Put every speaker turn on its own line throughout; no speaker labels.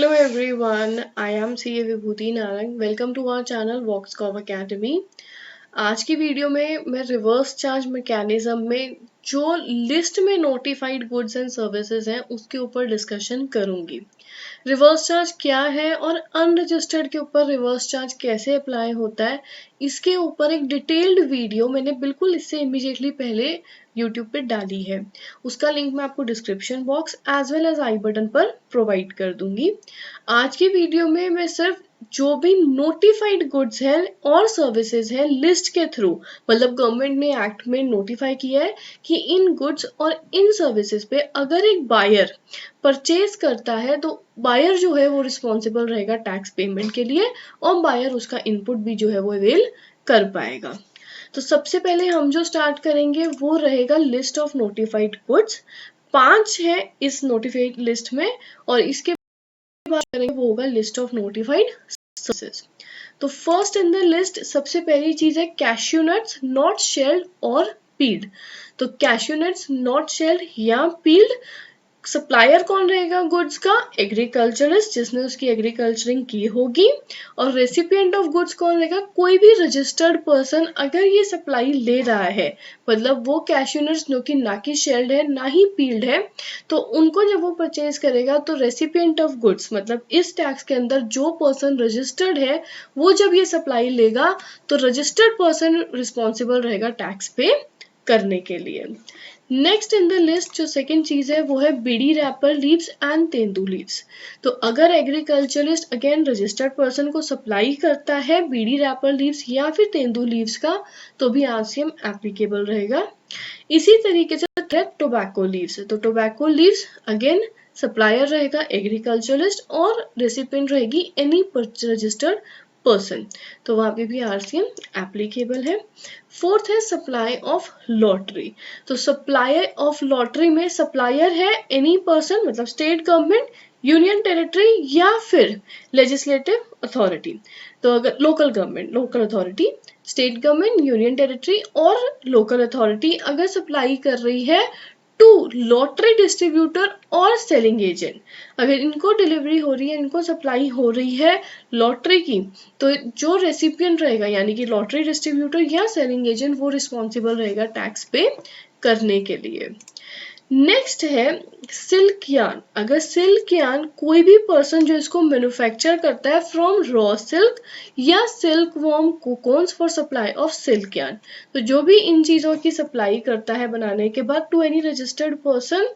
Hello everyone, I am CA Vibhuti Narang. Welcome to our channel Voxcom Academy. आज की video में मैं reverse charge mechanism में जो लिस्ट में नोटिफाइड गुड्स एंड सर्विसेज हैं उसके ऊपर डिस्कशन करूंगी। रिवर्स चार्ज क्या है और अनरजिस्टर्ड के ऊपर रिवर्स चार्ज कैसे अप्लाई होता है, इसके ऊपर एक डिटेल्ड वीडियो मैंने बिल्कुल इससे इमीडिएटली पहले यूट्यूब पे डाली है। उसका लिंक मैं आपको description box as well as i button पर प्रोवाइड कर दूंगी। आज की वीडियो में मैं सिर्फ जो भी नोटिफाइड गुड्स हैं और सर्विसेज हैं लिस्ट के थ्रू, मतलब गवर्नमेंट ने एक्ट में नोटिफाई किया है कि इन गुड्स और इन सर्विसेज पे अगर एक बायर परचेज करता है तो बायर जो है वो रिस्पॉन्सिबल रहेगा टैक्स पेमेंट के लिए और बायर उसका इनपुट भी जो है वो अवेल कर पाएगा। तो सबसे पहले हम जो स्टार्ट करेंगे वो रहेगा लिस्ट ऑफ नोटिफाइड गुड्स। 5 है इस नोटिफाइड लिस्ट में और इसके बाद करेंगे वो होगा लिस्ट ऑफ नोटिफाइड सर्विसेज। तो फर्स्ट इन द लिस्ट सबसे पहली चीज है कैश्यू नट्स नॉट शेल्ड और पील्ड। तो कैश्यू नट्स नॉट शेल्ड या पील्ड, सप्लायर कौन रहेगा गुड्स का? एग्रीकल्चरिस्ट जिसने उसकी एग्रीकल्चरिंग की होगी। और रेसिपिएंट ऑफ गुड्स कौन रहेगा? कोई भी रजिस्टर्ड पर्सन अगर ये सप्लाई ले रहा है, मतलब वो कैश्यू नट्स जो कि ना कि शेल्ड है ना ही पील्ड है, तो उनको जब वो परचेज करेगा तो रेसिपिएंट ऑफ गुड्स मतलब इस टैक्स के अंदर जो पर्सन रजिस्टर्ड है वो जब ये सप्लाई लेगा तो रजिस्टर्ड पर्सन रिस्पॉन्सिबल रहेगा टैक्स पे करने के लिए। नेक्स्ट इन द लिस्ट जो सेकंड चीज है वो है bidi wrapper leaves and tendu leaves. तो अगर एग्रीकल्चरिस्ट अगेन रजिस्टर्ड पर्सन को सप्लाई करता है बीड़ी रैपर लीव्स या फिर तेंदू लीव्स का तो भी आरसीएम एप्लीकेबल रहेगा। इसी तरीके से टोबैको लीव्स, तो टोबैको लीव्स अगेन सप्लायर रहेगा एग्रीकल्चरिस्ट और रेसिपिएंट रहेगी एनी रजिस्टर्ड पर्सन, तो वहां पे भी आरसीएम एप्लीकेबल है। फोर्थ है सप्लाई ऑफ लॉटरी। तो सप्लायर ऑफ लॉटरी में सप्लायर है एनी पर्सन मतलब स्टेट गवर्नमेंट, यूनियन टेरिटरी या फिर लेजिस्लेटिव अथॉरिटी। तो अगर local government, local authority, state government, union territory और लोकल अथॉरिटी अगर सप्लाई कर रही है टू लॉटरी डिस्ट्रीब्यूटर और सेलिंग एजेंट, अगर इनको डिलीवरी हो रही है, इनको सप्लाई हो रही है लॉटरी की, तो जो रेसिपिएंट रहेगा यानी कि लॉटरी डिस्ट्रीब्यूटर या सेलिंग एजेंट वो रिस्पॉन्सिबल रहेगा टैक्स पे करने के लिए। नेक्स्ट है सिल्क यार्न। अगर सिल्क यार्न कोई भी पर्सन जो इसको मैन्युफैक्चर करता है फ्रॉम रॉ सिल्क या silk worm cocoons for supply of silk yarn, तो जो भी इन चीजों की सप्लाई करता है बनाने के बाद टू एनी रजिस्टर्ड पर्सन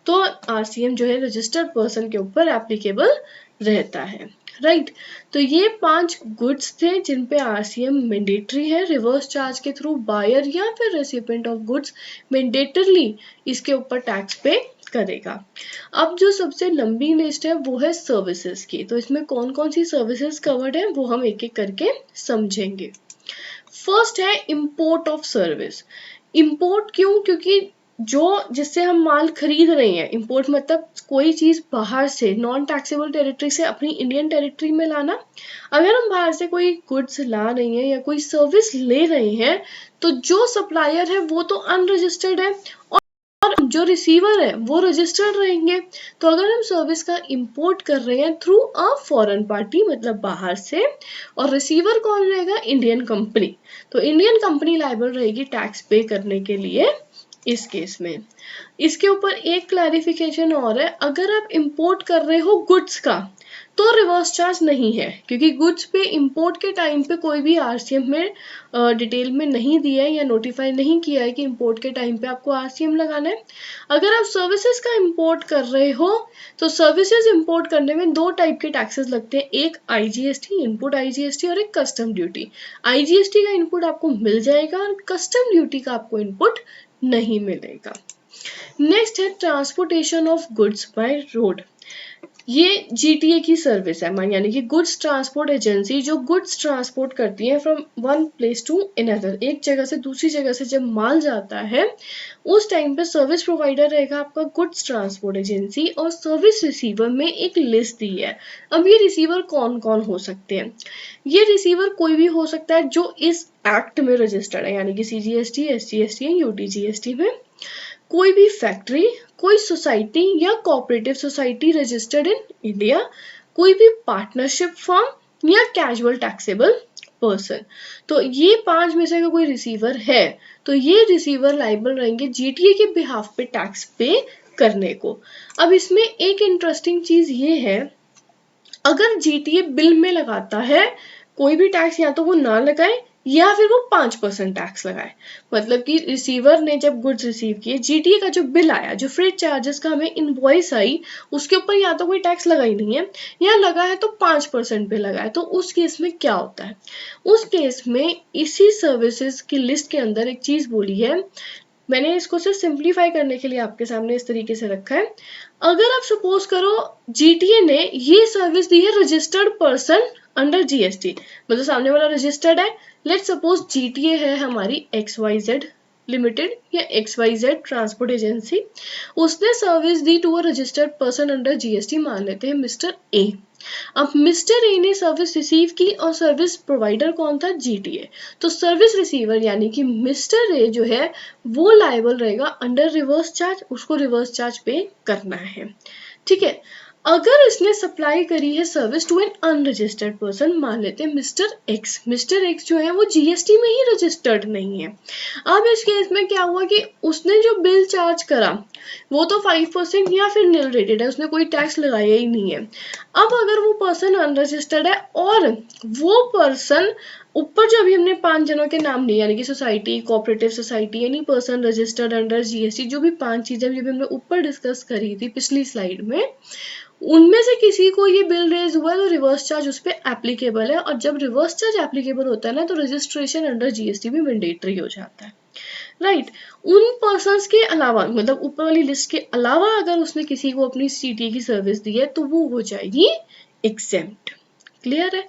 तो आरसीएम जो है रजिस्टर्ड पर्सन के ऊपर एप्लीकेबल रहता है, राइट। तो ये 5 गुड्स थे जिन पे आरसीएम मैंडेटरी है। रिवर्स चार्ज के थ्रू बायर या फिर रेसिपिएंट ऑफ गुड्स मैंडेटरली इसके ऊपर टैक्स पे करेगा। अब जो सबसे लंबी लिस्ट है वो है सर्विसेज की। तो इसमें कौन कौन सी सर्विसेज कवर्ड है वो हम एक एक करके समझेंगे। फर्स्ट है इंपोर्ट ऑफ सर्विस। इंपोर्ट क्यों? क्योंकि जो जिससे हम माल खरीद रहे हैं, इंपोर्ट मतलब कोई चीज बाहर से नॉन टैक्सेबल टेरिटरी से अपनी इंडियन टेरिटरी में लाना। अगर हम बाहर से कोई गुड्स ला रहे हैं या कोई सर्विस ले रहे हैं तो जो सप्लायर है वो तो अनरजिस्टर्ड है और जो रिसीवर है वो रजिस्टर्ड रहेंगे। तो अगर हम सर्विस का इंपोर्ट कर रहे हैं थ्रू अ फॉरेन पार्टी मतलब बाहर से, और रिसीवर कौन रहेगा? इंडियन कंपनी, तो इंडियन कंपनी लायबल रहेगी टैक्स पे करने के लिए इस केस में। इसके ऊपर एक क्लैरिफिकेशन और है, अगर आप इंपोर्ट कर रहे हो गुड्स का तो रिवर्स चार्ज नहीं है, क्योंकि गुड्स पे इंपोर्ट के टाइम पे कोई भी आरसीएम में डिटेल में नहीं दिया है या नोटिफाई नहीं किया है कि इंपोर्ट के टाइम पे आपको आरसीएम लगाना है। अगर आप सर्विसेज का इंपोर्ट कर रहे हो तो सर्विसेज इंपोर्ट करने में 2 टाइप के टैक्सेस लगते हैं, एक आईजीएसटी इनपुट आईजीएसटी और एक कस्टम ड्यूटी। आईजीएसटी का इनपुट आपको मिल जाएगा और कस्टम ड्यूटी का आपको इनपुट नहीं मिलेगा। नेक्स्ट है transportation of goods by road. ये जीटीए की सर्विस है, यानी कि गुड्स ट्रांसपोर्ट एजेंसी जो गुड्स ट्रांसपोर्ट करती है from one place to another, एक जगह से दूसरी जगह से जब माल जाता है उस टाइम पे सर्विस प्रोवाइडर रहेगा आपका गुड्स ट्रांसपोर्ट एजेंसी और सर्विस रिसीवर में एक लिस्ट दी है। अब ये रिसीवर कौन कौन हो सकते हैं? ये रिसीवर कोई भी हो सकता है जो इस एक्ट में रजिस्टर्ड है, यानी कि सीजीएसटी, एसजीएसटी, यूटीजीएसटी में कोई भी फैक्ट्री, कोई सोसाइटी या cooperative society registered in India, कोई भी पार्टनरशिप फर्म या कैजुअल टैक्सेबल पर्सन। तो ये 5 में से अगर कोई रिसीवर है तो ये रिसीवर लाइबल रहेंगे जीटीए के बिहाफ पे टैक्स पे करने को। अब इसमें एक इंटरेस्टिंग चीज ये है, अगर जीटीए बिल में लगाता है कोई भी टैक्स, या तो वो ना लगाए या फिर वो 5% टैक्स लगाए। मतलब कि रिसीवर ने जब गुड्स रिसीव किए, जीटीए का जो बिल आया, जो फ्रेट चार्जेस का हमें इनवॉइस आई, उसके ऊपर या तो कोई टैक्स लगा ही नहीं है या लगा है तो 5% पे लगा है। तो उस केस में क्या होता है, उस केस में इसी सर्विसेज की लिस्ट के अंदर एक चीज बोली है, मैंने इसको सिर्फ सिंप्लीफाई करने के लिए आपके सामने इस तरीके से रखा है। अगर आप सपोज करो जीटीए ने ये सर्विस दी है रजिस्टर्ड पर्सन अंडर जीएसटी, मतलब सामने वाला रजिस्टर्ड है, लेट सपोज जीटीए है हमारी XYZ लिमिटेड या XYZ ट्रांसपोर्ट एजेंसी, उसने सर्विस दी to a registered person under GST, मान लेते हैं मिस्टर ए। अब मिस्टर ए ने सर्विस रिसीव की और सर्विस प्रोवाइडर कौन था, जीटीए। तो सर्विस रिसीवर यानी कि मिस्टर ए जो है वो लायबल रहेगा अंडर रिवर्स चार्ज, उसको रिवर्स चार्ज पे करना है। ठीक है, अगर इसने सप्लाई करी है service to an unregistered person, मान लेते हैं मिस्टर एक्स, मिस्टर एक्स जो है वो जीएसटी में ही रजिस्टर्ड नहीं है। अब इस केस में क्या हुआ कि उसने जो बिल चार्ज करा वो तो 5% या फिर नील रेटेड है, उसने कोई टैक्स लगाया ही नहीं है। अब अगर वो पर्सन अनरजिस्टर्ड है और वो पर्सन ऊपर जो अभी हमने 5 जनों के नाम लिए, यानी कि society, cooperative society, any person registered under GST, जो भी 5 चीजें अभी हमने ऊपर डिस्कस करी थी पिछली स्लाइड में, उनमें से किसी को ये बिल रेज हुआ तो रिवर्स चार्ज उस पर एप्लीकेबल है। और जब रिवर्स चार्ज एप्लीकेबल होता है ना, तो रजिस्ट्रेशन अंडर जीएसटी भी मैंडेटरी हो जाता है। राइट, उन पर्सन्स के अलावा, मतलब ऊपर वाली लिस्ट के अलावा अगर उसने किसी को अपनी सीटी की सर्विस दी है तो वो हो जाएगी एग्जेम्प्ट। क्लियर है?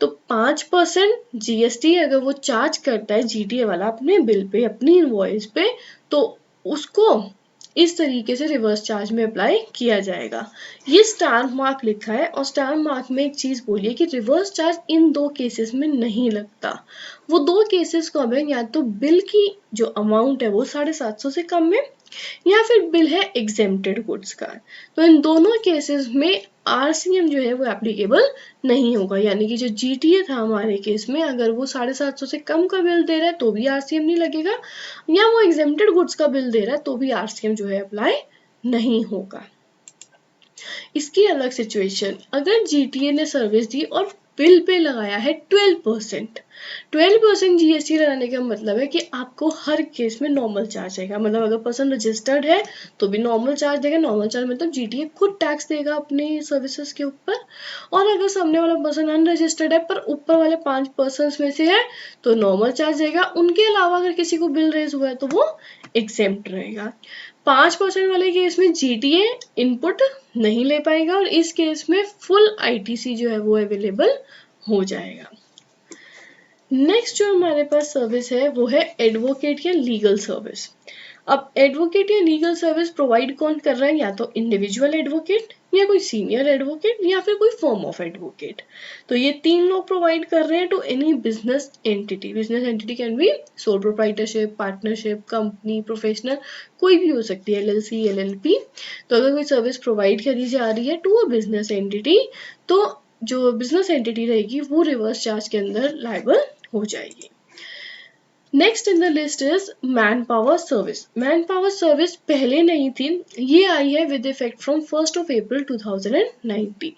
तो 5% जीएसटी अगर वो चार्ज करता है जीटीए वाला अपने बिल पे, अपनी इनवॉइस पे, तो उसको इस तरीके से रिवर्स चार्ज में अप्लाई किया जाएगा। ये स्टार मार्क लिखा है और स्टार मार्क में एक चीज बोलिए कि रिवर्स चार्ज इन 2 केसेस में नहीं लगता। वो 2 केसेस कब है, या तो बिल की जो अमाउंट है वो 750 से कम है, या फिर बिल है एग्जेम्प्टेड गुड्स का। तो इन दोनों केसेस में आरसीएम जो है वो एप्लीकेबल नहीं होगा, यानी कि जो जीटीए था हमारे केस में, अगर वो 750 से कम का बिल दे रहा है तो भी आरसीएम नहीं लगेगा, या वो एग्जेम्प्टेड गुड्स का बिल दे रहा है तो भी आरसीएम जो है अप्लाई नहीं होगा। इसकी अलग सिचुएशन, अगर जीटीए ने सर्विस दी और बिल पे लगाया है 12% जीएसटी लगाने का मतलब है कि आपको हर केस में नॉर्मल चार्ज आएगा। मतलब अगर पर्सन रजिस्टर्ड है तो भी नॉर्मल चार्ज देगा, नॉर्मल चार्ज मतलब जीटीए खुद टैक्स देगा अपनी सर्विसेज के ऊपर। और अगर सामने वाला पर्सन अनरजिस्टर्ड है पर ऊपर वाले 5 पर्सन में से है तो नॉर्मल चार्ज देगा। उनके अलावा अगर किसी को बिल रेज हुआ है तो वो एग्जेम्प्ट रहेगा। 5% वाले केस में जीटीए इनपुट नहीं ले पाएगा और इस केस में फुल आईटीसी जो है वो अवेलेबल हो जाएगा। नेक्स्ट जो हमारे पास सर्विस है वो है एडवोकेट या लीगल सर्विस। अब एडवोकेट या लीगल सर्विस प्रोवाइड कौन कर रहा है, या तो इंडिविजुअल एडवोकेट या कोई सीनियर एडवोकेट या फिर कोई फर्म ऑफ एडवोकेट। तो ये 3 लोग प्रोवाइड कर रहे हैं to any business entity. Business entity can be sole proprietorship, partnership, company, professional, कोई भी हो सकती है, एलएलसी, एलएलपी। तो अगर कोई सर्विस प्रोवाइड करी जा रही है टू अ बिजनेस एंटिटी, तो जो बिजनेस एंटिटी रहेगी वो रिवर्स चार्ज के अंदर लायबल हो जाएगी। Next in the list is man power service. Man power service पहले नहीं थी, ये आई है विद इफेक्ट फ्रॉम 1 अप्रैल 2019।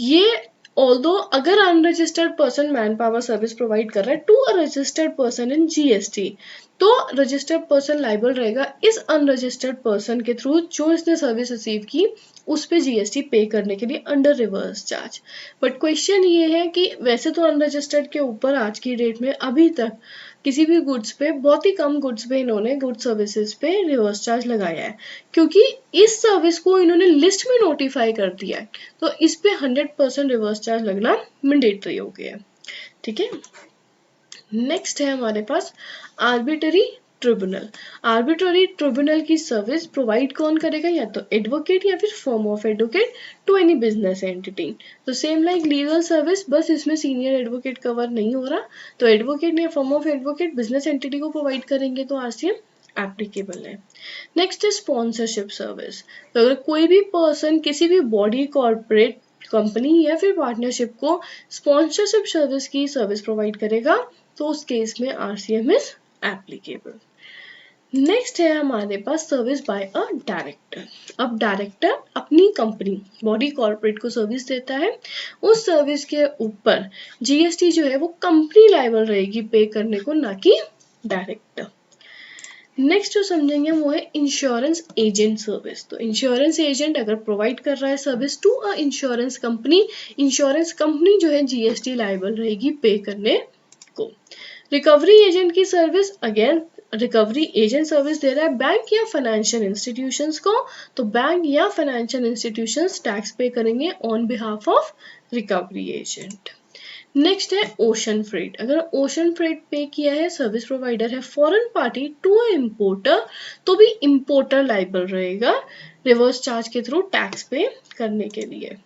ये ऑल्दो अगर unregistered person manpower service provide कर रहा है to a registered person in GST, तो रजिस्टर्ड पर्सन लाइबल रहेगा इस अनरजिस्टर्ड पर्सन के थ्रू जो इसने सर्विस रिसीव की उस पे जीएसटी पे करने के लिए under reverse charge. But question ये है कि वैसे तो अनरजिस्टर्ड के ऊपर आज की डेट में अभी तक किसी भी गुड्स पे, बहुत ही कम गुड्स पे इन्होंने गुड सर्विसेज पे रिवर्स चार्ज लगाया है, क्योंकि इस सर्विस को इन्होंने लिस्ट में नोटिफाई कर दिया है, तो इस पे 100% रिवर्स चार्ज लगना मैंडेटरी हो गया है। ठीक है, नेक्स्ट है हमारे पास आर्बिट्ररी ट्रिब्यूनल। आर्बिट्ररी ट्रिब्यूनल की सर्विस प्रोवाइड कौन करेगा, या तो एडवोकेट या फिर firm of advocate to any business entity. तो सेम लाइक लीगल सर्विस, बस इसमें सीनियर एडवोकेट कवर नहीं हो रहा, तो एडवोकेट या firm of advocate business entity को प्रोवाइड करेंगे तो आरसीएम एप्लीकेबल है। नेक्स्ट है स्पॉन्सरशिप सर्विस। तो अगर कोई भी पर्सन किसी भी बॉडी, कॉर्पोरेट, कंपनी या फिर पार्टनरशिप को स्पॉन्सरशिप सर्विस की सर्विस प्रोवाइड करेगा तो उस केस में RCM इज एप्लीकेबल। नेक्स्ट है हमारे पास सर्विस बाय अ डायरेक्टर। अब डायरेक्टर अपनी कंपनी बॉडी कॉर्पोरेट को सर्विस देता है, उस सर्विस के ऊपर GST जो है वो कंपनी लायबल रहेगी पे करने को, ना कि डायरेक्टर। नेक्स्ट जो समझेंगे वो है इंश्योरेंस एजेंट सर्विस। तो इंश्योरेंस एजेंट अगर प्रोवाइड कर रहा है service to a insurance company जो है GST लायबल रहेगी पे करने को। रिकवरी एजेंट की service, again recovery agent service दे रहा है बैंक या फाइनेंशियल इंस्टीट्यूशंस को, तो बैंक या फाइनेंशियल इंस्टीट्यूशंस टैक्स पे करेंगे on behalf of recovery agent. Next है ओशन फ्रेट। अगर ओशन फ्रेट पे किया है, सर्विस प्रोवाइडर है foreign party to a importer, तो भी इम्पोर्टर लायबल रहेगा रिवर्स चार्ज के थ्रू टैक्स पे करने के लिए।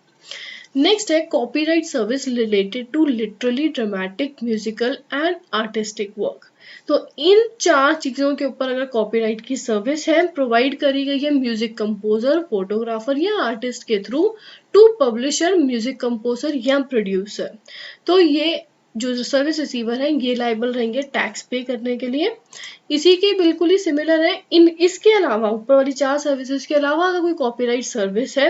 नेक्स्ट है copyright service related to literally dramatic musical and artistic work. तो इन 4 चीजों के ऊपर अगर कॉपीराइट की सर्विस है प्रोवाइड करी गई है म्यूजिक कंपोजर, फोटोग्राफर या आर्टिस्ट के through to publisher, music composer या प्रोड्यूसर, तो ये जो सर्विस रिसीवर है ये लायबल रहेंगे टैक्स पे करने के लिए। इसी के बिल्कुल ही सिमिलर है, इसके अलावा ऊपर वाली 4 सर्विसेज के अलावा अगर कोई कॉपीराइट सर्विस है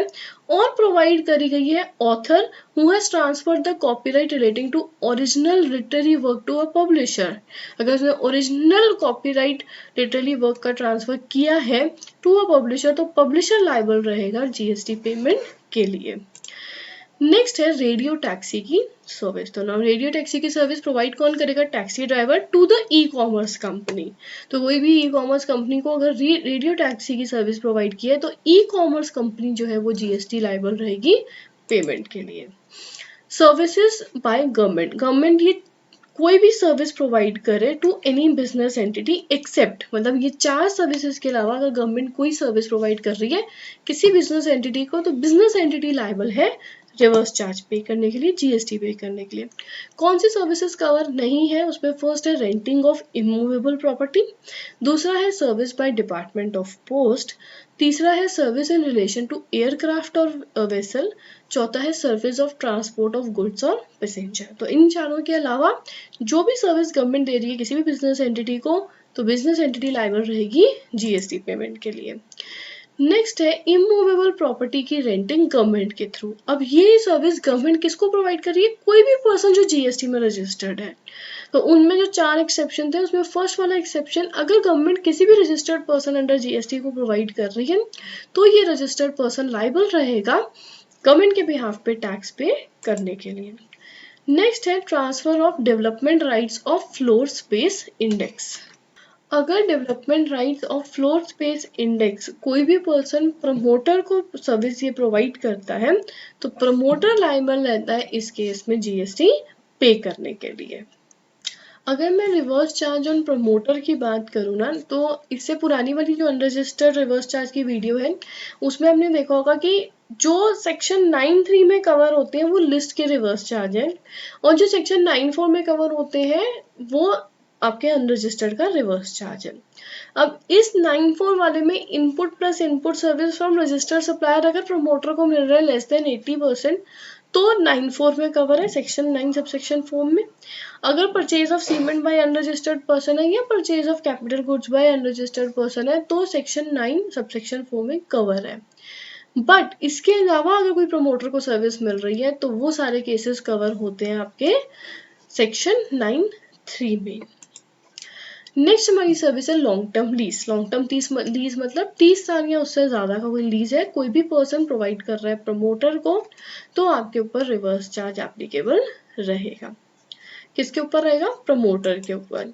और प्रोवाइड करी गई है author who has transferred the copyright relating to original literary work to a publisher, अगर उसने ओरिजिनल कॉपीराइट लिटरेरी वर्क का ट्रांसफर किया है टू अ पब्लिशर, तो पब्लिशर लायबल रहेगा GST पेमेंट के लिए। नेक्स्ट है रेडियो टैक्सी की सर्विस। तो नाउ रेडियो टैक्सी की सर्विस प्रोवाइड कौन करेगा? Taxi driver to the e commerce company. तो कोई भी ई कॉमर्स कंपनी को अगर रेडियो टैक्सी की सर्विस प्रोवाइड की है तो ई कॉमर्स कंपनी जो है वो GST लायबल रहेगी पेमेंट के लिए। सर्विसेज बाय गवर्नमेंट ये कोई भी सर्विस प्रोवाइड करे to any business entity except, मतलब ये 4 सर्विसेज के अलावा अगर गवर्नमेंट कोई सर्विस प्रोवाइड कर रही है किसी बिजनेस एंटिटी को, तो बिजनेस एंटिटी लायबल है रिवर्स चार्ज पे करने के लिए, GST पे करने के लिए। कौन सी सर्विसेज कवर नहीं है उसमें? फर्स्ट है रेंटिंग ऑफ इमूवेबल प्रॉपर्टी, दूसरा है service by department of post, तीसरा है service in relation to aircraft और वेसल, चौथा है service of transport of goods और पैसेंजर। तो इन चारों के अलावा जो भी सर्विस गवर्नमेंट दे रही है किसी भी बिजनेस एंटिटी को, तो बिजनेस एंटिटी लायबल रहेगी GST पेमेंट के लिए। नेक्स्ट है इमूवेबल प्रॉपर्टी की रेंटिंग गवर्नमेंट के थ्रू। अब ये सर्विस गवर्नमेंट किसको प्रोवाइड कर रही है? कोई भी पर्सन जो GST में रजिस्टर्ड है। तो उनमें जो 4 एक्सेप्शन थे उसमें फर्स्ट वाला एक्सेप्शन, अगर गवर्नमेंट किसी भी रजिस्टर्ड पर्सन अंडर GST को प्रोवाइड कर रही है तो ये रजिस्टर्ड पर्सन लायबल रहेगा गवर्नमेंट के बिहाफ पे टैक्स पे करने के लिए। नेक्स्ट है transfer of development rights of floor space index. अगर development rights of floor space index कोई भी पर्सन प्रमोटर को सर्विस ये प्रोवाइड करता है तो प्रमोटर लायबल रहता है इस केस में GST पे करने के लिए। अगर मैं रिवर्स चार्ज ऑन प्रमोटर की बात करूँ ना, तो इससे पुरानी वाली जो अनरजिस्टर्ड रिवर्स चार्ज की वीडियो है उसमें हमने देखा होगा कि जो सेक्शन 9(3) में कवर होते हैं वो लिस्ट के रिवर्स चार्ज है, और जो सेक्शन 9(4) में कवर होते हैं वो आपके अनरजिस्टर्ड का रिवर्स चार्ज है। अब इस 9(4) वाले में input plus input service from registered supplier अगर प्रमोटर को मिल रहा है लेस देन 80%, तो 9(4) में कवर है सेक्शन 9 सबसेक्शन 4 में। अगर purchase of cement bye unregistered person है या purchase of capital goods by unregistered person है तो सेक्शन 9 सबसेक्शन 4 में कवर है। बट इसके अलावा अगर कोई प्रमोटर को सर्विस मिल रही है तो वो सारे केसेस कवर होते हैं आपके सेक्शन 9(3) में। नेक्स्ट हमारी सर्विस है long term lease. Long term lease मतलब 30 साल या उससे ज्यादा का कोई लीज है, कोई भी पर्सन प्रोवाइड कर रहा है प्रमोटर को, तो आपके ऊपर रिवर्स चार्ज एप्लीकेबल रहेगा। किसके ऊपर रहेगा? प्रमोटर के ऊपर।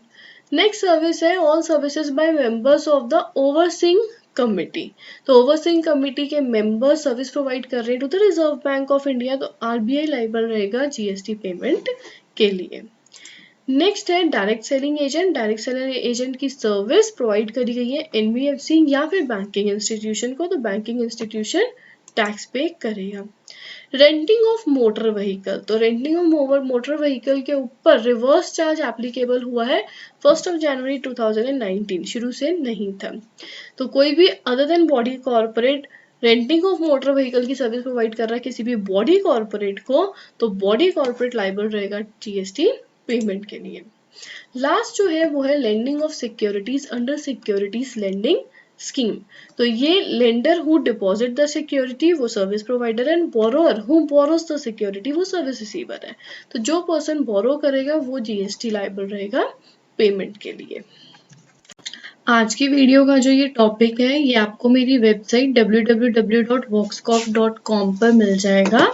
नेक्स्ट सर्विस है all services by members of the overseeing committee. तो ओवरसीइंग कमिटी के मेंबर सर्विस प्रोवाइड कर रहे हैं to the Reserve Bank of India, तो RBI लायबल रहेगा GST पेमेंट के लिए। नेक्स्ट है direct selling agent. Direct selling agent की सर्विस प्रोवाइड करी गई है NBFC या फिर बैंकिंग इंस्टीट्यूशन को, तो बैंकिंग इंस्टीट्यूशन टैक्स पे करेगा। Renting of motor vehicle. तो रेंटिंग ऑफ मोटर व्हीकल के ऊपर रिवर्स चार्ज एप्लीकेबल हुआ है 1 जनवरी 2019, शुरू से नहीं था। तो कोई भी other than body corporate renting of motor vehicle की सर्विस प्रोवाइड कर रहा है किसी भी बॉडी कॉर्पोरेट को, तो बॉडी कॉर्पोरेट लायबल रहेगा जीएसटी पेमेंट के लिए। लास्ट जो है वो है lending of securities under securities lending scheme. तो ये lender who deposit the security वो service provider and borrower who borrows the security वो सर्विस रिसीवर है। तो जो पर्सन बोरो करेगा वो जीएसटी लायबल रहेगा पेमेंट के लिए। आज की वीडियो का जो ये टॉपिक है ये आपको मेरी वेबसाइट www.voxcop.com पर मिल जाएगा।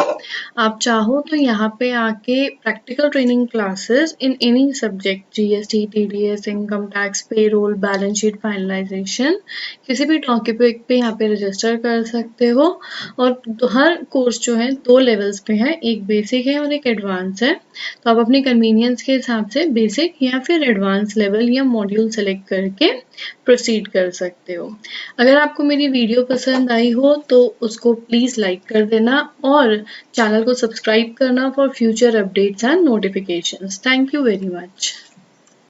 आप चाहो तो यहाँ पे आके practical training classes in any subject GST, TDS, income tax, payroll, balance sheet finalisation किसी भी टॉपिक पे यहाँ पे रजिस्टर कर सकते हो। और हर कोर्स जो है 2 लेवल्स पे है, एक बेसिक है और एक एडवांस है। तो आप अपनी कन्वीनियंस के हिसाब से बेसिक या फिर एडवांस लेवल या मॉड्यूल सेलेक्ट करके प्रोसीड कर सकते हो। अगर आपको मेरी वीडियो पसंद आई हो तो उसको प्लीज़ लाइक कर देना और चैनल को सब्सक्राइब करना for future updates and notifications. Thank you very much.